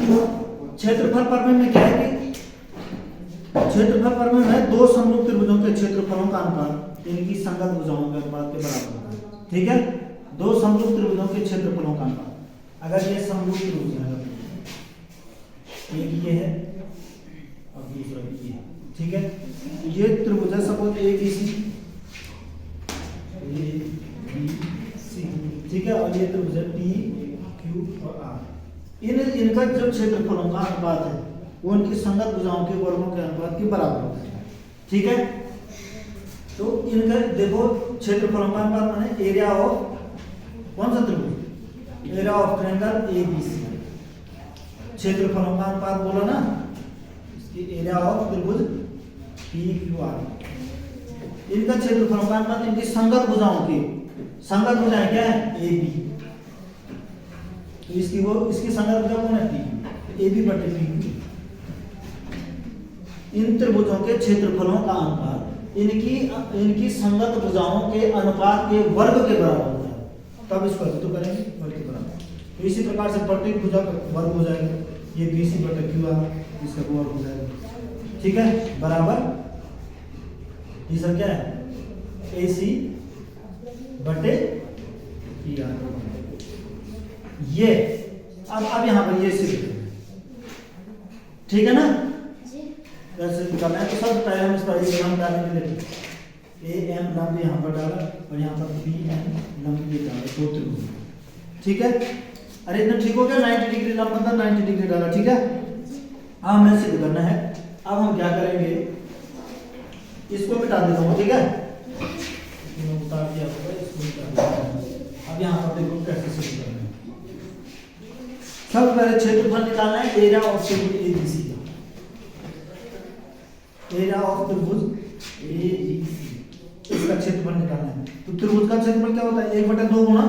क्षेत्रफल परमेय में क्या है कि क्षेत्रफल परमेय में दो समरूप त्रिभुजों के क्षेत्रफलों का अनुपात इनकी संगत भुजाओं के अनुपात के बराबर होता है। ठीक है, दो समरूप त्रिभुजों के क्षेत्रफलों का अनुपात, अगर ये समरूप त्रिभुज है, एक ये है और दूसरा भी ये है, ठीक है, ये त्रिभुज है सपोज ए बी सी, ठीक है, और ये त्रिभुज है पी क्यू और आर। इनका जो क्षेत्रफलों का अनुपात है वो उनकी संगत भुजाओं के वर्गों के अनुपात के बराबर होता है। ठीक है, तो इनका देखो क्षेत्रफलों का अनुपात माने एरिया ऑफ कौन सा त्रिभुज, area of triangle A B C. क्षेत्रफलों का अनुपात बोला ना, इसकी एरिया ऑफ त्रिभुज पी क्यू आर, इनका क्षेत्रफलों का अनुपात इनकी संगत भुजाओं की, संगत भुजाएं क्या है ए बी, तो इसकी संगत भुजा कौन है पी, ए बी बटे पी क्यू। इन त्रिभुजों के क्षेत्रफलों का अनुपात इनकी संगत भुजाओं के अनुपात के वर्ग के बराबर होता है, तब इसको तो करेंगे वर्ग के बराबर। तो इसी प्रकार से प्रत्येक भुजा का वर्ग हो जाएगा, ये बी सी बटे क्यू आर, इसका वर्ग हो जाएगा। ठीक है, बराबर ये सब क्या है ए सी बटे पी आर। ये अब यहाँ पर ये सिर्फ, ठीक है ना, कैसे निकालना है, तो सब पहले हम इस पर ए नाम डालने के लिए ए एम नाम यहाँ पर डाला और यहाँ पर पी एम नाम ये डाला, दो त्रिभुज। ठीक है, अरे इतना ठीक हो गया, 90 डिग्री नाम मतलब 90 डिग्री डाला। ठीक है, अब हमें सिद्ध करना है। अब हम क्या करेंगे, इसको मिटा देता हूँ। ठीक है, उतार दिया होगा, इसको मिटा देता हूँ। अब यहाँ पर देखो कैसे सिद्ध करना है। सबसे पहले क्षेत्रफल निकालना है एरिया ऑफ त्रिभुज A B C, area of त्रिभुज ए बी सी, इसका क्षेत्रफल निकालना है। तो त्रिभुज का क्षेत्रफल क्या होता है, 1/2 गुणा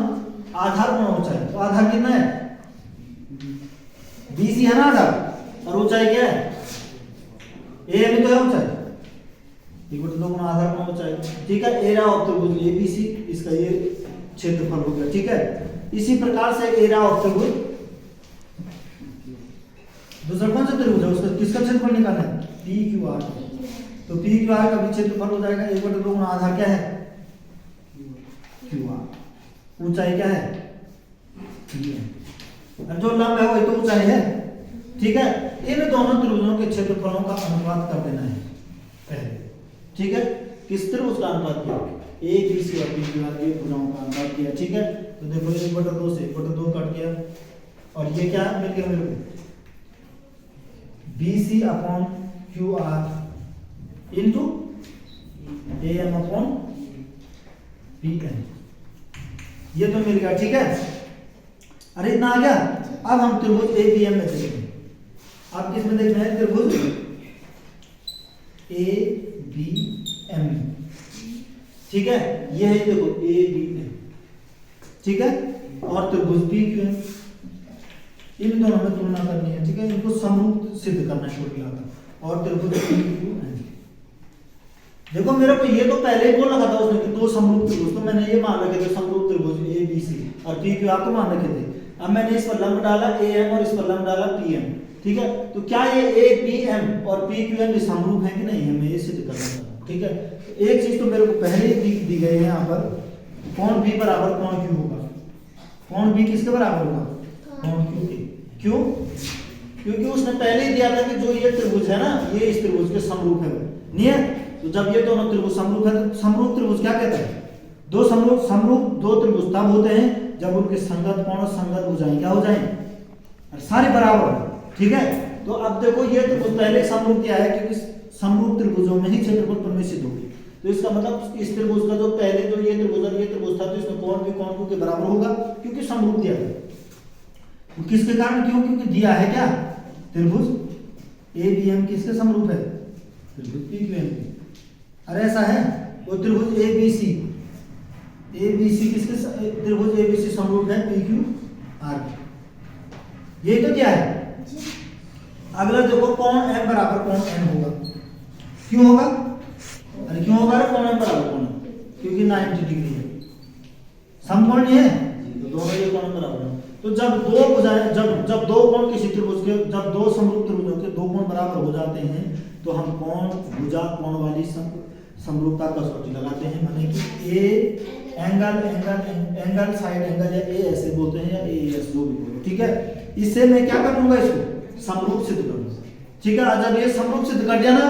आधार गुणा ऊंचाई। तो आधार कितना है, बी सी है ना आधार, और ऊंचाई क्या है ए एम, तो है ऊंचाई, 1/2 गुणा आधार गुणा ऊंचाई। ठीक है, एरिया ऑफ त्रिभुज ए बी सी, इसका ये क्षेत्रफल हो गया। ठीक है, इसी प्रकार से एरिया ऑफ त्रिभुज दूसरा कौन सा त्रिभुज है, उसका किसका क्षेत्रफल निकालना है, पी क्यू आर। तो पी क्यू आर का भी क्षेत्रफल हो जाएगा 1/2 गुणा आधार क्या है क्यू आर, ऊंचाई क्या है पी है, और जो लंब है वही तो ऊंचाई है। ठीक है, इन दोनों त्रिभुजों के क्षेत्रफलों का अनुपात कर देना है पहले। ठीक है, किस त्रिभुज का अनुपात किया, ए बी सी और पी क्यू आर के भुजाओं का अनुपात किया। ठीक है, तो देखो 1/2 से 1/2 कट गया, और ये क्या मिल गया मेरे को, B C upon Q R into A M upon P N, ये तो मिल गया। ठीक है, अरे इतना आ गया। अब हम त्रिभुज ए बी एम में देखेंगे। आप किस में देखना है, त्रिभुज ए बी एम। ठीक है, ये है देखो ए बी एम। ठीक है, और त्रिभुज पी क्यू एम, इन दोनों में तुलना करनी है। ठीक है, इनको समरूप सिद्ध करना है कुल मिलाकर। और त्रिभुज पी क्यू एम, देखो मेरे को ये तो पहले ही बोल रखा था उसने कि दो समरूप त्रिभुज, तो मैंने ये मान रखे थे समरूप त्रिभुज ए बी सी, और पी क्यू आर को मान रखे थे। अब मैंने इस पर लंब डाला ए एम और इस पर लंब डाला पी एम। ठीक है, तो क्या ये ए पी एम और पी क्यू एम समरूप है कि नहीं, हमें ये सिद्ध करना था। ठीक है, एक चीज तो मेरे को पहले ही दी गई है यहाँ पर, कोण बी बराबर कोण क्यू होगा। कोण बी किसके बराबर होगा, कोण क्यू के। क्यों, क्योंकि उसने पहले ही दिया था कि जो ये त्रिभुज है ना, ये इस त्रिभुज के समरूप है, नहीं है। तो जब ये दोनों त्रिभुज समरूप है, तो समरूप त्रिभुज क्या कहता है, दो समरूप दो त्रिभुज तब होते हैं जब उनके संगत कोण और संगत भुजाएं क्या हो जाएं, सारे बराबर हो। ठीक है, तो अब देखो ये त्रिभुज पहले समरूप क्या है, क्योंकि समरूप त्रिभुजों में ही क्षेत्रफल प्रमेय सिद्ध होगी। तो इसका मतलब इस त्रिभुज का जो पहले जो ये त्रिभुज और ये त्रिभुज था, तो इसमें कोण भी कोण क्यू के बराबर होगा, क्योंकि समरूप दिया है। किसके कारण, क्यों, क्योंकि दिया है क्या, त्रिभुज ए बी एम किसके समरूप है, त्रिभुज पी क्यू एम के। अरे ऐसा है, वो त्रिभुज ए बी सी किसके, त्रिभुज ए बी सी समरूप है पी क्यू आर, ये तो क्या है। अगला देखो कोण एम बराबर कोण एन होगा। क्यों होगा, अरे क्यों होगा, कोण एम बराबर कोण, क्योंकि 90 डिग्री है, समकोणीय है, तो दोनों ये कोण बराबर है। तो जब दो भुजाएं जब दो कोण किसी त्रिभुज के जब दो समरूप त्रिभुजों के दो कोण बराबर हो जाते हैं तो हम कोण भुजा कोण वाली समरूपता कसौटी लगाते हैं, माने कि ए एंगल साइड एंगल या ए ऐसे बोलते हैं या ए एस जो भी बोलो, ठीक है। इससे मैं क्या कर लूंगा, इसको समरूप सिद्ध करूंगा, ठीक है। जब ये समरूप सिद्ध कर दिया ना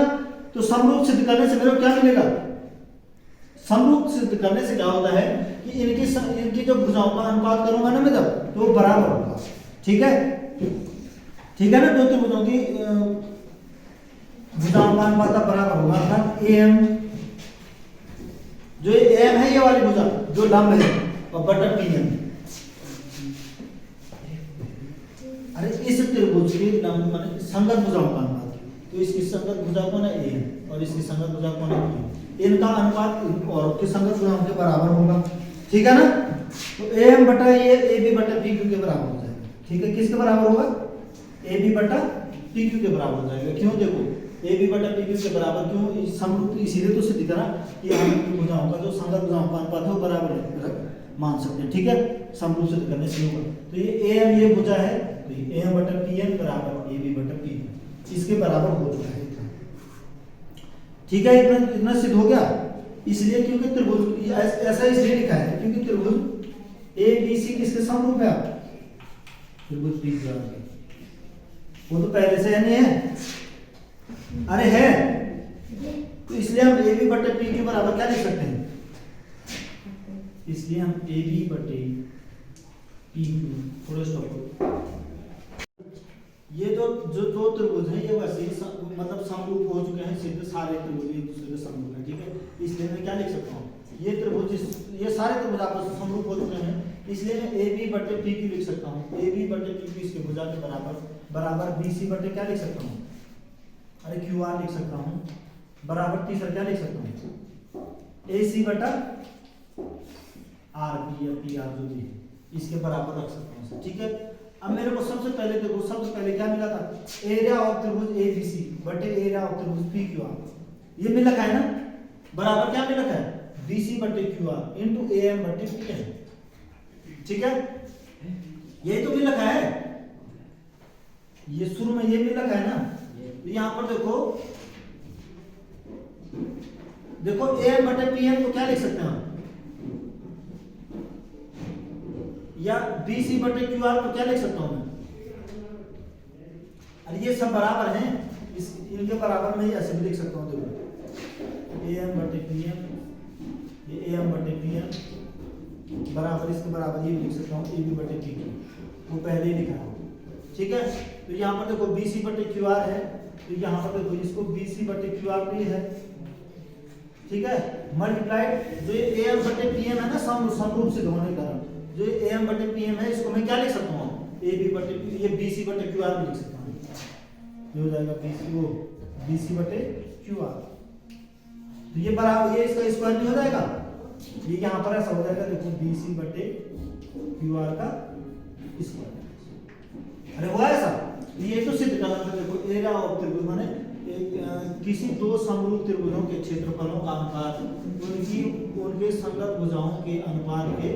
तो समरूप सिद्ध करने से मेरे को क्या मिलेगा, समरूप सिद्ध करने से क्या होता है कि इनकी जो भुजाओं का अनुपात करूंगा ना मैं जब तो वो बराबर होगा, ठीक है, ठीक है ना। दो त्रिभुजों की भुजाओं का अनुपात बराबर होगा, अर्थात एम जो एम है ये वाली भुजा जो लंब है और बटा पीएम, अरे इस त्रिभुज के लंब माने संगत भुजाओं का अनुपात, तो इसकी संगत भुजा कौन है एम और इसकी संगत भुजा कौन है पी, इनका अनुपात और की संगत भुजाओं के बराबर होगा, ठीक है ना। तो एम बटा ये ए बी बटा पी क्यू के बराबर हो जाएगा, ठीक है। किसके बराबर होगा, ए बी बटा पी क्यू के बराबर हो जाएगा। क्यों, देखो ए बी बटा पी क्यू के बराबर क्यों, समरूप इसीलिए तो सिद्ध करा कि हम भुजाओं का जो संगत भुजाओं का अनुपात है वो बराबर मान सकते हैं, ठीक है, समरूप सिद्ध करने से होगा। तो ये एम ये भुजा है तो ये एम बटा पी एम बराबर ए बी बटा पी, इसके बराबर हो चुका है, ठीक है। इतना सिद्ध हो गया, इसलिए क्योंकि त्रिभुज ऐसा इसलिए लिखा है क्योंकि त्रिभुज ए बी सी किसके समरूप है, त्रिभुज पी क्यू आर, वो तो पहले से नहीं है, अरे है, तो इसलिए हम ए बी बटे पी के बराबर क्या लिख सकते हैं, इसलिए हम ए बी बटे पी क्यू, थोड़ा स्टॉप, ये जो दो त्रिभुज हैं ये वैसे ही मतलब समरूप हो चुके हैं, सिद्ध सारे त्रिभुज एक दूसरे के समरूप हैं, ठीक है। इसलिए मैं क्या लिख सकता हूँ, ये त्रिभुज ये सारे त्रिभुज आपस में समरूप हो चुके हैं, इसलिए मैं ए बी बटे पी क्यू लिख सकता हूँ, ए बी बटे पी क्यू इसके भुजा के बराबर बी सी बटे क्या लिख सकता हूँ, अरे क्यू आर लिख सकता हूँ, बराबर तीसरा क्या लिख सकता हूँ, ए सी बटा आर पी या पी आर जो भी है इसके बराबर रख सकता हूँ, ठीक है। अब मेरे को सबसे पहले क्या मिला था, एरिया ऑफ त्रिभुज ए बी सी बटे एरिया ऑफ त्रिभुज पी क्यू आर, ये मिल रखा है ना, बराबर क्या मिल रखा है, बी सी बटे Q R into A M बटे पी एम, ठीक है, यही तो मिल रखा है, ये शुरू में ये मिल रखा है ना। तो यहां पर देखो ए एम बटे पी एम को क्या लिख सकते हैं हम, या बी सी बटे क्यू आर को क्या लिख सकता हूं मैं, अरे ये सब बराबर हैं, इनके बराबर में ऐसे भी लिख सकता हूं, देखो ए एम बटे पी एम, ये ए एम बटे पी एम बराबर इसके बराबर ये लिख सकता हूं ए बी बटे पी क्यू, वो पहले ही लिखा है, ठीक है। तो यहाँ पर देखो बी सी बटे क्यू आर है, तो यहाँ पर देखो इसको बी सी बटे क्यू आर भी है, ठीक है, मल्टीप्लाइड जो ए एम बटे पी एम है ना समरूप सिद्ध होने का, जो ए एम बटे पी एम है इसको मैं क्या लिख सकता हूँ, ए बी बटे ये बी सी बटे क्यू आर भी लिख सकता हूँ, ये हो जाएगा बी सी बटे क्यू आर, तो ये बराबर ये इसका स्क्वायर नहीं हो जाएगा, ये यहाँ पर ऐसा हो जाएगा, देखो बी सी बटे क्यू आर का स्क्वायर, अरे हुआ ऐसा, ये तो सिद्ध करना था। देखो एरिया ऑफ त्रिभुज माने किसी दो समरूप त्रिभुजों के क्षेत्रफलों का अनुपात उनके संगत भुजाओं के अनुपात के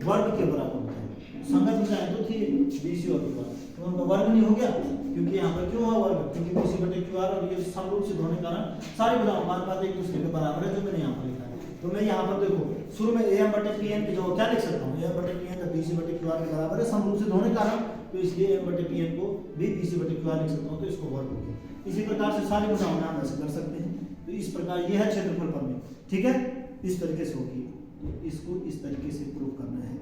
वर्ग के बराबर होता है। संगत भुजाएं तो थी बीसी और क्यू आर, तो उनका वर्ग नहीं हो गया, क्योंकि यहाँ पर क्यों हुआ वर्ग, क्योंकि बीसी बटे क्यू आर और ये समरूप सिद्ध होने के कारण सारी भुजाओं का अनुपात एक दूसरे के बराबर है, जो मैंने यहाँ पर लिखा है। तो मैं यहाँ पर देखो शुरू में ए एम बटे पी एम की जगह क्या लिख सकता हूँ, ए एम बटे पी एम का बी सी बटे क्यू आर के बराबर है, समरूप सिद्ध होने के कारण, तो इसलिए ए एम बटे पी एम को भी बी सी बटे क्यू आर लिख सकता हूँ, तो इसको वर्ग हो गया। इसी प्रकार से सारी भुजाओं में हम ऐसे कर सकते हैं, तो इस प्रकार यह है क्षेत्रफल प्रमेय, ठीक है, इस तरीके से होगी, इसको इस तरीके से प्रूव करना है।